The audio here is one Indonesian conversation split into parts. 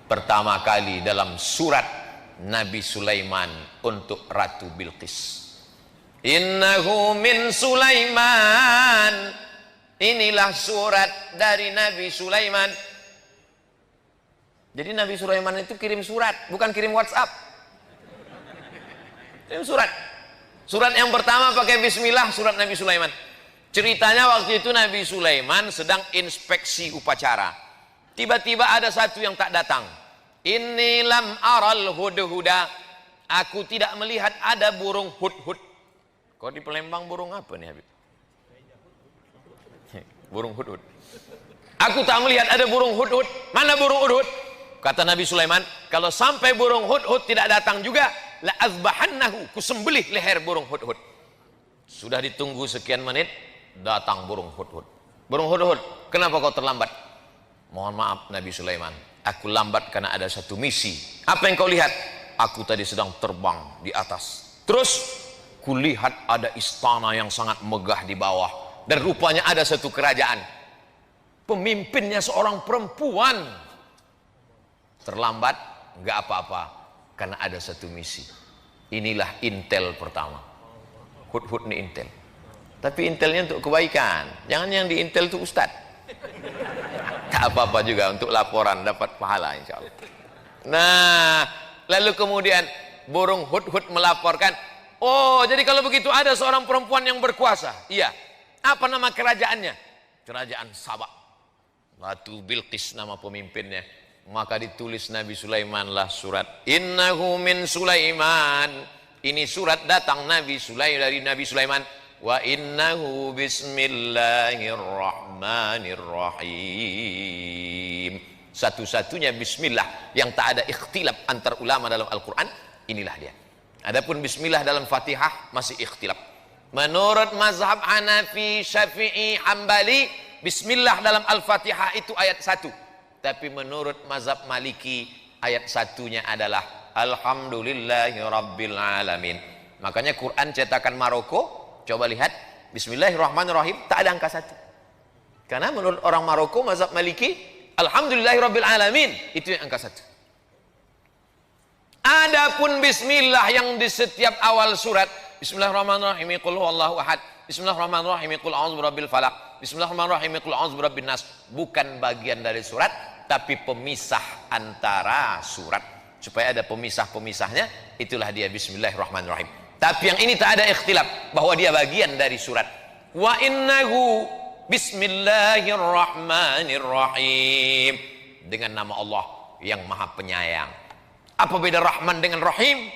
pertama kali dalam surat Nabi Sulaiman untuk Ratu Bilqis. Innahu min Sulaiman. Inilah surat dari Nabi Sulaiman. Jadi Nabi Sulaiman itu kirim surat, bukan kirim WhatsApp. Kirim surat. Surat yang pertama pakai bismillah, surat Nabi Sulaiman. Ceritanya waktu itu Nabi Sulaiman sedang inspeksi upacara. Tiba-tiba ada satu yang tak datang. Inni lam aral hudhuda. Aku tidak melihat ada burung hudhud. Kok di Palembang burung apa nih Habib? Burung hudhud. Aku tak melihat ada burung hudhud. Mana burung hudhud? Kata Nabi Sulaiman, kalau sampai burung hudhud tidak datang juga, la azbahannahu, kusembelih leher burung hudhud. Sudah ditunggu sekian menit, datang burung hudhud. Burung hudhud, kenapa kau terlambat? Mohon maaf Nabi Sulaiman, aku lambat karena ada satu misi. Apa yang kau lihat? Aku tadi sedang terbang di atas. Terus kulihat ada istana yang sangat megah di bawah, dan rupanya ada satu kerajaan. Pemimpinnya seorang perempuan. Terlambat nggak apa-apa karena ada satu misi. Inilah intel pertama. Hudhud nih intel. Tapi intelnya untuk kebaikan. Jangan yang di intel itu ustad. Tak apa-apa juga untuk laporan dapat pahala insya Allah. Nah, lalu kemudian burung hudhud melaporkan, oh jadi kalau begitu ada seorang perempuan yang berkuasa. Iya. Apa nama kerajaannya? Kerajaan Sabak. Ratu Bilqis nama pemimpinnya. Maka ditulis Nabi Sulaiman lah surat. Innahu min Sulaiman. Ini surat datang Nabi Sulaiman dari Nabi Sulaiman. Wa innahu bismillahirrahmanirrahim. Satu-satunya bismillah yang tak ada ikhtilaf antar ulama dalam Al-Quran, inilah dia. Adapun bismillah dalam Fatihah masih ikhtilaf. Menurut mazhab Hanafi, Syafi'i, Hambali, bismillah dalam Al-Fatihah itu ayat 1. Tapi menurut mazhab Maliki, ayat satunya adalah Alhamdulillahi Rabbil Alamin. Makanya Quran cetakan Maroko, coba lihat, Bismillahirrahmanirrahim, tak ada angka 1. Karena menurut orang Maroko, mazhab Maliki, Alhamdulillahi Rabbil Alamin, itu yang angka 1. Adapun bismillah yang di setiap awal surat, Bismillahirrahmanirrahim, qul huwallahu ahad, Bismillahirrahmanirrahim, qul a'udzu birabbil falaq, Bismillahirrahmanirrahim, qul a'udzu birabbin nas, bukan bagian dari surat, tapi pemisah antara surat. Supaya ada pemisah-pemisahnya, itulah dia Bismillahirrahmanirrahim. Tapi yang ini tak ada ikhtilaf bahwa dia bagian dari surat. Wa innahu bismillahirrahmanirrahim, dengan nama Allah yang maha penyayang. Apa beda Rahman dengan Rahim?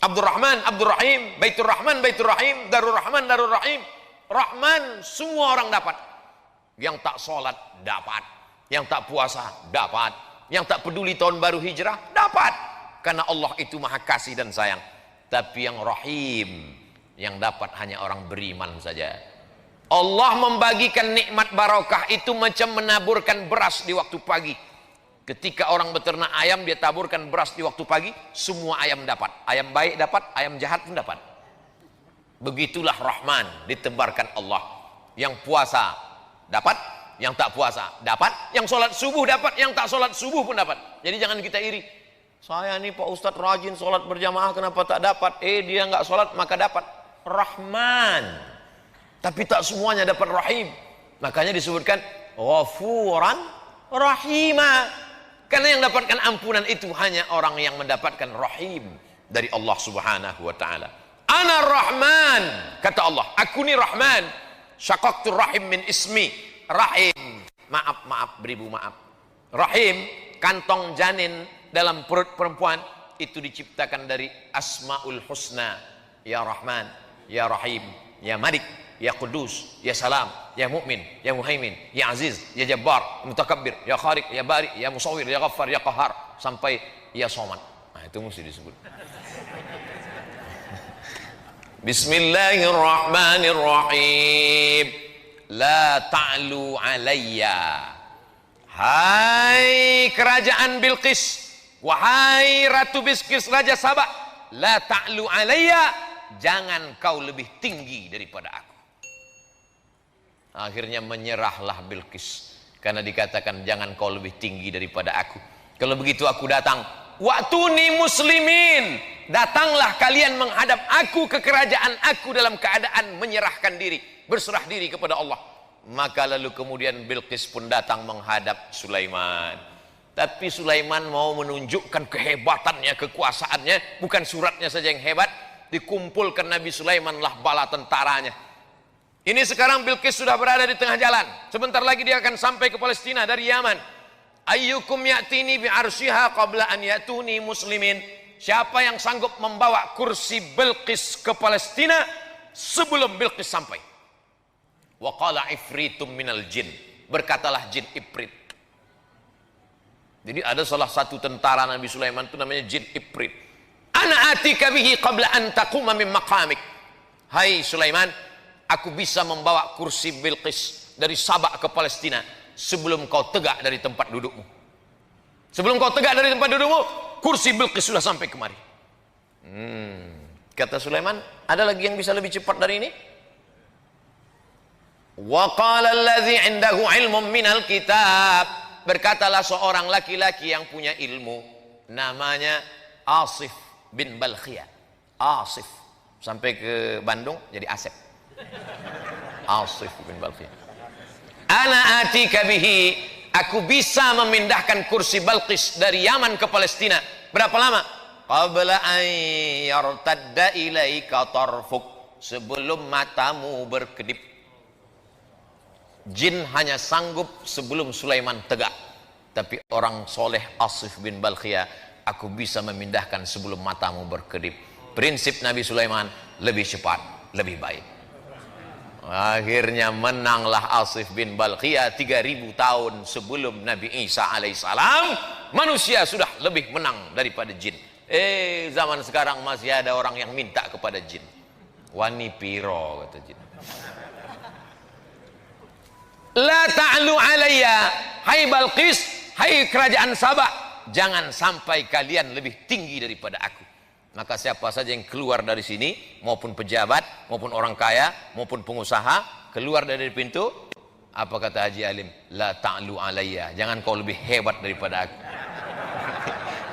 Abdurrahman, Abdurrahim, Baitur Rahman, Baitur Rahim, Darur Rahman, Darur Rahim. Rahman semua orang dapat. Yang tak sholat dapat, yang tak puasa dapat, yang tak peduli tahun baru hijrah dapat. Karena Allah itu maha kasih dan sayang. Tapi yang Rahim, yang dapat hanya orang beriman saja. Allah membagikan nikmat barokah itu macam menaburkan beras di waktu pagi. Ketika orang beternak ayam, dia taburkan beras di waktu pagi, semua ayam dapat. Ayam baik dapat, ayam jahat pun dapat. Begitulah Rahman ditebarkan Allah. Yang puasa dapat, yang tak puasa dapat, yang sholat subuh dapat, yang tak sholat subuh pun dapat. Jadi jangan kita iri. Saya nih Pak Ustadz rajin sholat berjamaah, kenapa tak dapat? Dia nggak sholat maka dapat. Rahman. Tapi tak semuanya dapat Rahim. Makanya disebutkan Ghafuran Rahimah. Karena yang dapatkan ampunan itu hanya orang yang mendapatkan Rahim dari Allah Subhanahu wa ta'ala. Ana Rahman, kata Allah, aku ni Rahman. Syaqaqtu Rahim min ismi. Rahim, maaf, beribu maaf. Rahim, kantong janin dalam perut perempuan, itu diciptakan dari Asmaul Husna. Ya Rahman, Ya Rahim, Ya Malik, Ya Qudus, Ya Salam, Ya Mu'min, Ya Muhaimin, Ya Aziz, Ya Jabbar, Mutakabbir, Ya Khaliq, Ya Bari, Ya Musawwir, Ya Ghaffar, Ya Qahar, sampai Ya Somad. Nah, itu mesti disebut. Bismillahirrahmanirrahim. La ta'lu alayya. Hai kerajaan Bilqis, wahai Ratu Bilqis, Raja Sabak, la ta'lu alayya, jangan kau lebih tinggi daripada aku. Akhirnya menyerahlah Bilqis karena dikatakan jangan kau lebih tinggi daripada aku. Kalau begitu aku datang. Wa'tuni muslimin. Datanglah kalian menghadap aku ke kerajaan aku dalam keadaan menyerahkan diri, berserah diri kepada Allah. Maka lalu kemudian Bilqis pun datang menghadap Sulaiman. Tapi Sulaiman mau menunjukkan kehebatannya, kekuasaannya. Bukan suratnya saja yang hebat. Dikumpulkan Nabi Sulaiman lah bala tentaranya. Ini sekarang Bilqis sudah berada di tengah jalan. Sebentar lagi dia akan sampai ke Palestina dari Yaman. Ayyukum ya'tini bi'arsyiha qabla an ya'tuni muslimin. Siapa yang sanggup membawa kursi Bilqis ke Palestina sebelum Bilqis sampai? Wa qala ifritum minal jin. Berkatalah jin Ifrit. Jadi ada salah satu tentara Nabi Sulaiman itu namanya jin Ifrit. Ana atika bihi qabla an taquma min maqamik. Hai Sulaiman, aku bisa membawa kursi Bilqis dari Sabak ke Palestina sebelum kau tegak dari tempat dudukmu. Sebelum kau tegak dari tempat dudukmu, kursi Bilqis sudah sampai kemari. Kata Sulaiman, ada lagi yang bisa lebih cepat dari ini? Wa qala allazi 'indahu 'ilmun minal kitab. Berkatalah seorang laki-laki yang punya ilmu, namanya Asif bin Balkhiyah. Asif sampai ke Bandung jadi Asep. Asif bin Balkhiyah. Ana atika bihi, aku bisa memindahkan kursi Balqis dari Yaman ke Palestina. Berapa lama? Qabla an yartadda ilaika tarfuk, sebelum matamu berkedip. Jin hanya sanggup sebelum Sulaiman tegak. Tapi orang soleh Asif bin Balkhiyah, aku bisa memindahkan sebelum matamu berkedip. Prinsip Nabi Sulaiman, lebih cepat, lebih baik. Akhirnya menanglah Asif bin Balkhiyah. 3000 tahun sebelum Nabi Isa alaihissalam, manusia sudah lebih menang daripada jin. Zaman sekarang masih ada orang yang minta kepada jin. Wani piro, kata jin. La ta'lu alayya, hai Balqis, hai kerajaan Sabak, jangan sampai kalian lebih tinggi daripada aku. Maka siapa saja yang keluar dari sini, maupun pejabat, maupun orang kaya, maupun pengusaha, keluar dari pintu, apa kata Haji Alim? La ta'lu alayya, jangan kau lebih hebat daripada aku.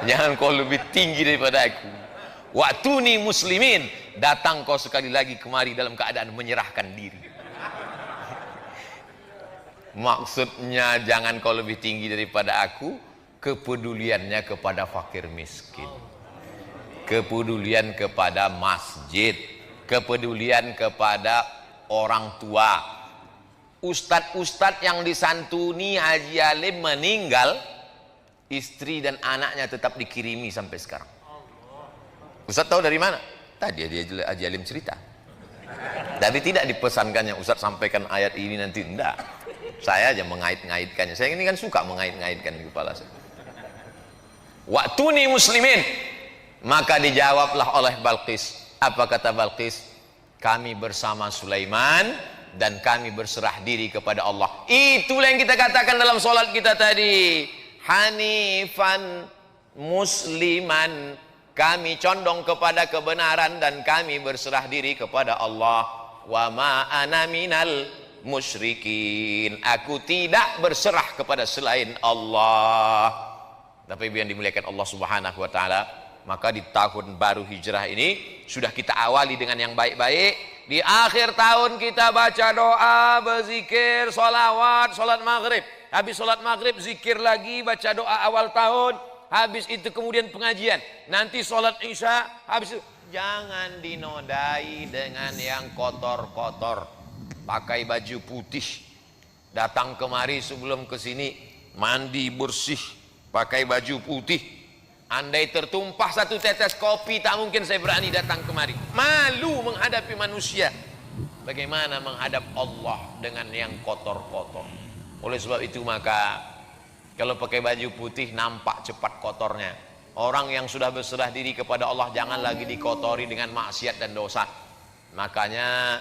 Jangan kau lebih tinggi daripada aku. Wa'tuni muslimin, datang kau sekali lagi kemari dalam keadaan menyerahkan diri. Maksudnya jangan kau lebih tinggi daripada aku, kepeduliannya kepada fakir miskin, kepedulian kepada masjid, kepedulian kepada orang tua. Ustadz-ustadz yang disantuni Haji Alim meninggal, istri dan anaknya tetap dikirimi sampai sekarang. Ustadz tahu dari mana? Tadi Haji Alim cerita. Tapi tidak dipesankannya Ustadz sampaikan ayat ini nanti, enggak. Saya aja mengait-ngaitkannya. Saya ini kan suka mengait-ngaitkan di kepala saya. Wa'tuni muslimin. Maka dijawablah oleh Balqis. Apa kata Balqis? Kami bersama Sulaiman dan kami berserah diri kepada Allah. Itulah yang kita katakan dalam sholat kita tadi. Hanifan musliman. Kami condong kepada kebenaran dan kami berserah diri kepada Allah. Wa ma ana minal musyrikin, aku tidak berserah kepada selain Allah. Tapi yang dimuliakan Allah Subhanahu wa taala, maka di tahun baru hijrah ini sudah kita awali dengan yang baik-baik. Di akhir tahun kita baca doa, berzikir, sholawat, sholat maghrib. Habis sholat maghrib zikir lagi, baca doa awal tahun. Habis itu kemudian pengajian. Nanti sholat isya. Habis itu jangan dinodai dengan yang kotor-kotor. Pakai baju putih, datang kemari sebelum ke sini mandi bersih, pakai baju putih. Andai tertumpah satu tetes kopi, tak mungkin saya berani datang kemari. Malu menghadapi manusia. Bagaimana menghadap Allah dengan yang kotor-kotor? Oleh sebab itu maka kalau pakai baju putih nampak cepat kotornya. Orang yang sudah berserah diri kepada Allah jangan lagi dikotori dengan maksiat dan dosa. Makanya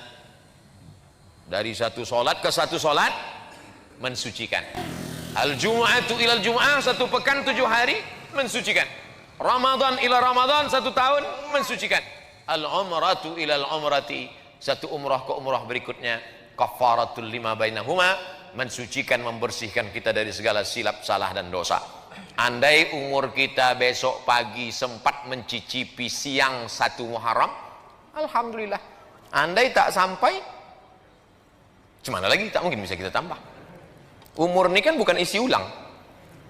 dari satu solat ke satu solat mensucikan. Al-Jum'atu ilal Jum'ah, satu pekan 7 hari mensucikan. Ramadan ila Ramadan, 1 tahun mensucikan. Al-Umratu ilal Umrati, satu umrah ke umrah berikutnya. Kafaratul lima bainahuma, mensucikan, membersihkan kita dari segala silap, salah dan dosa. Andai umur kita besok pagi sempat mencicipi siang 1 Muharram, alhamdulillah. Andai tak sampai, gimana lagi? Tak mungkin bisa kita tambah. Umur ini kan bukan isi ulang.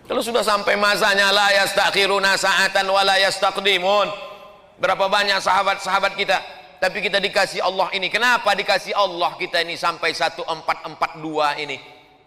Kalau sudah sampai masanya, la yastakhiruna sa'atan wa la yastaqdimun. Berapa banyak sahabat-sahabat kita, tapi kita dikasih Allah ini. Kenapa dikasih Allah kita ini sampai 1442 ini?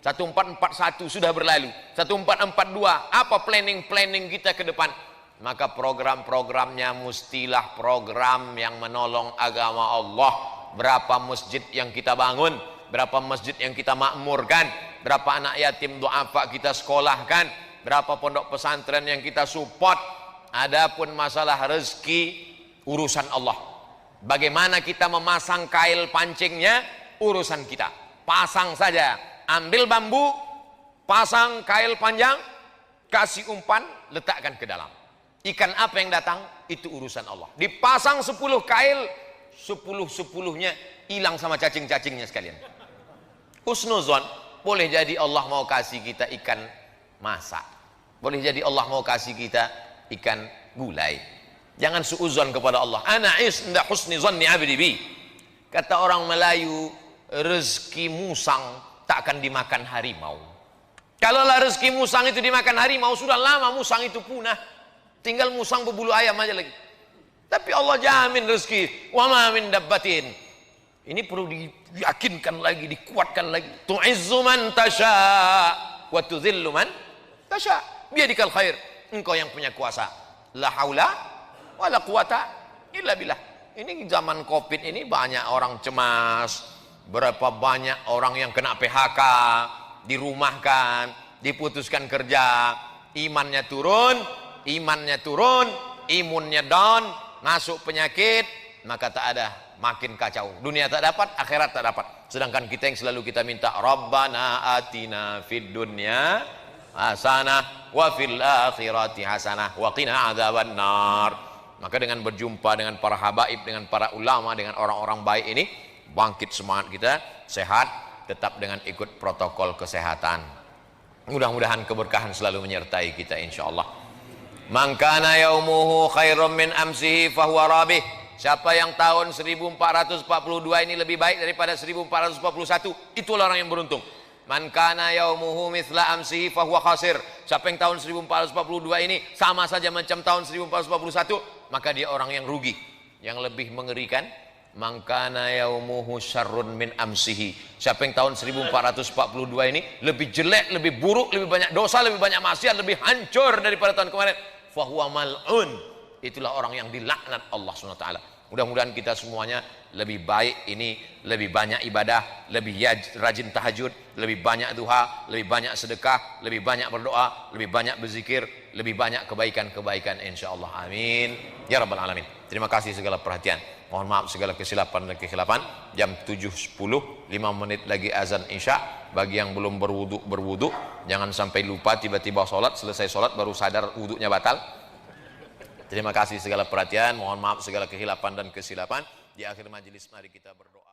1441 sudah berlalu, 1442 apa planning kita ke depan? Maka program-programnya mestilah program yang menolong agama Allah. Berapa masjid yang kita bangun, berapa masjid yang kita makmurkan, berapa anak yatim duafa kita sekolahkan, berapa pondok pesantren yang kita support. Adapun masalah rezeki, urusan Allah. Bagaimana kita memasang kail pancingnya, urusan kita. Pasang saja. Ambil bambu, pasang kail panjang, kasih umpan, letakkan ke dalam. Ikan apa yang datang, itu urusan Allah. Dipasang 10 kail, 10-10-nya hilang sama cacing-cacingnya sekalian. Husnuzon, boleh jadi Allah mau kasih kita ikan masak. Boleh jadi Allah mau kasih kita ikan gulai. Jangan suuzon kepada Allah. Ana inda husni zanni abdi bi. Kata orang Melayu, rezeki musang tak akan dimakan harimau. Kalaulah rezeki musang itu dimakan harimau, sudah lama musang itu punah. Tinggal musang berbulu ayam aja lagi. Tapi Allah jamin rezeki. Wa ma min dabbatin. Ini perlu diyakinkan lagi, dikuatkan lagi. Tu'izzu man tasha wa tudhillu man tasha. Biyadikal khair. Engkau yang punya kuasa. La haula wa la quwata illa billah. Ini zaman Covid ini banyak orang cemas. Berapa banyak orang yang kena PHK, dirumahkan, diputuskan kerja, imannya turun, imunnya down, masuk penyakit, maka tak ada, makin kacau. Dunia tak dapat, akhirat tak dapat. Sedangkan kita yang selalu kita minta, Rabbana atina fid dunya hasanah wa fil akhirati hasanah wa qina adzabannar. Maka dengan berjumpa dengan para habaib, dengan para ulama, dengan orang-orang baik ini, bangkit semangat kita, sehat, tetap dengan ikut protokol kesehatan. Mudah-mudahan keberkahan selalu menyertai kita insyaallah. Man kana yaumuhu khairum min amsihi fahuwa rabih. Siapa yang tahun 1442 ini lebih baik daripada 1441, itulah orang yang beruntung. Man kana yaumuhu mithla amsihi fahuwa khasir. Siapa yang tahun 1442 ini sama saja macam tahun 1441, maka dia orang yang rugi. Yang lebih mengerikan, man kana yaumuhu syarrun min amsihi. Siapa yang tahun 1442 ini lebih jelek, lebih buruk, lebih banyak dosa, lebih banyak maksiat, lebih hancur daripada tahun kemarin, fahuwa mal'un. Itulah orang yang dilaknat Allah SWT. Mudah-mudahan kita semuanya lebih baik ini, lebih banyak ibadah, lebih rajin tahajud, lebih banyak duha, lebih banyak sedekah, lebih banyak berdoa, lebih banyak berzikir, lebih banyak kebaikan-kebaikan insyaallah. Amin ya rabbal alamin. Terima kasih segala perhatian. Mohon maaf segala kesilapan dan kekhilafan. Jam 7.10, 5 menit lagi azan isya. Bagi yang belum berwudu, jangan sampai lupa tiba-tiba sholat, selesai sholat baru sadar wudunya batal. Terima kasih segala perhatian. Mohon maaf segala kekhilafan dan kesilapan. Di akhir majelis mari kita berdoa.